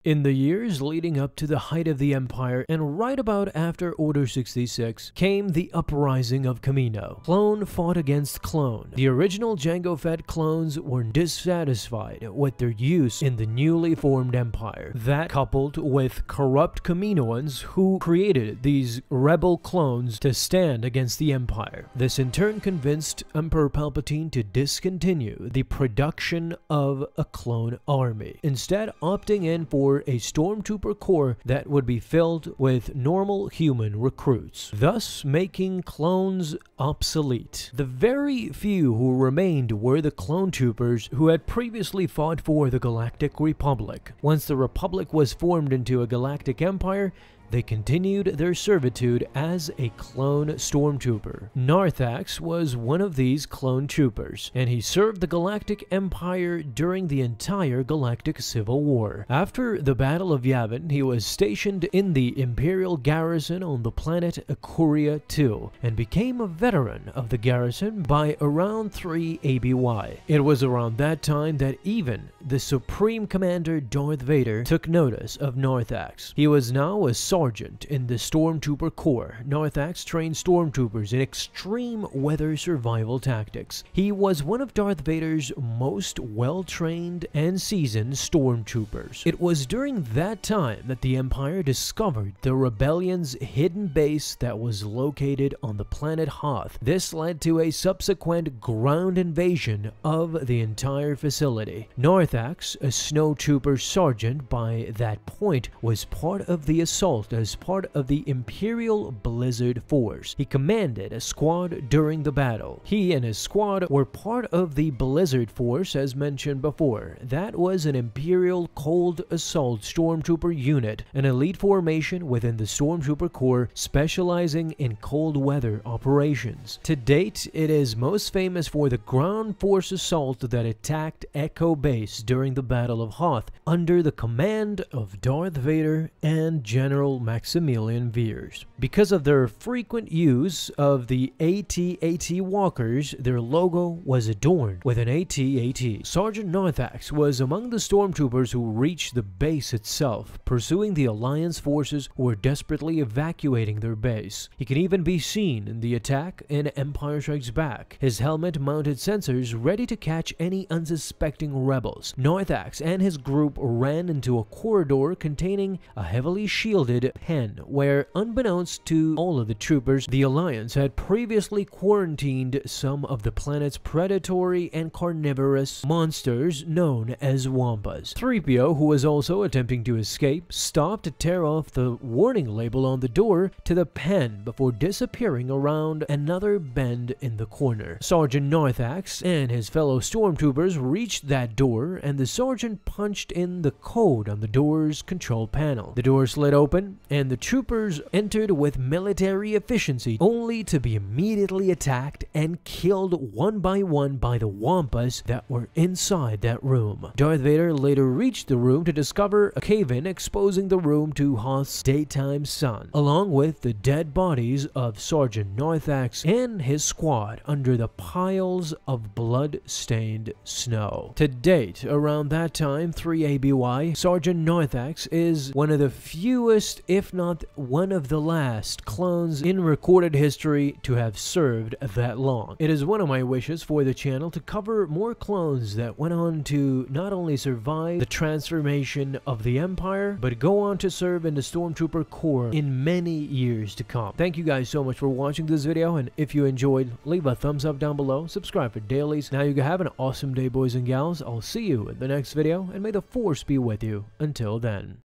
In the years leading up to the height of the Empire, and right about after Order 66, came the uprising of Kamino. Clone fought against clone. The original Jango Fett clones were dissatisfied with their use in the newly formed Empire. That, coupled with corrupt Kaminoans who created these rebel clones to stand against the Empire. This in turn convinced Emperor Palpatine to discontinue the production of a clone army, instead opting in for a stormtrooper corps that would be filled with normal human recruits, thus making clones obsolete. The very few who remained were the clone troopers who had previously fought for the Galactic Republic. Once the Republic was formed into a galactic empire, they continued their servitude as a clone stormtrooper. Narthax was one of these clone troopers, and he served the Galactic Empire during the entire Galactic Civil War. After the Battle of Yavin, he was stationed in the Imperial garrison on the planet Akuria II, and became a veteran of the garrison by around 3 ABY. It was around that time that even the Supreme Commander Darth Vader took notice of Narthax. He was now a sergeant in the Stormtrooper Corps. Narthax trained stormtroopers in extreme weather survival tactics. He was one of Darth Vader's most well-trained and seasoned stormtroopers. It was during that time that the Empire discovered the Rebellion's hidden base that was located on the planet Hoth. This led to a subsequent ground invasion of the entire facility. Narthax, a snowtrooper sergeant by that point, was part of the assault as part of the Imperial Blizzard Force. He commanded a squad during the battle. He and his squad were part of the Blizzard Force as mentioned before. That was an Imperial Cold Assault Stormtrooper unit, an elite formation within the Stormtrooper Corps specializing in cold weather operations. To date, it is most famous for the ground force assault that attacked Echo Base during the Battle of Hoth under the command of Darth Vader and General Maximilian Veers. Because of their frequent use of the AT-AT walkers, their logo was adorned with an AT-AT. Sargent Narthax was among the stormtroopers who reached the base itself, pursuing the Alliance forces who were desperately evacuating their base. He can even be seen in the attack in Empire Strikes Back, his helmet-mounted sensors ready to catch any unsuspecting rebels. Narthax and his group ran into a corridor containing a heavily shielded pen where, unbeknownst to all of the troopers, the Alliance had previously quarantined some of the planet's predatory and carnivorous monsters known as Wampas. 3PO, who was also attempting to escape, stopped to tear off the warning label on the door to the pen before disappearing around another bend in the corner. Sergeant Narthax and his fellow stormtroopers reached that door, and the sergeant punched in the code on the door's control panel. The door slid open, and the troopers entered with military efficiency, only to be immediately attacked and killed one by the Wampas that were inside that room. Darth Vader later reached the room to discover a cave-in exposing the room to Hoth's daytime sun, along with the dead bodies of Sergeant Narthax and his squad under the piles of blood-stained snow. To date, around that time, 3 ABY, Sergeant Narthax is one of the fewest, if not one of the last, clones in recorded history to have served that long. It is one of my wishes for the channel to cover more clones that went on to not only survive the transformation of the Empire, but go on to serve in the Stormtrooper Corps in many years to come. Thank you guys so much for watching this video, and if you enjoyed, leave a thumbs up down below, subscribe for dailies. Now you can have an awesome day, boys and gals. I'll see you in the next video, and may the Force be with you until then.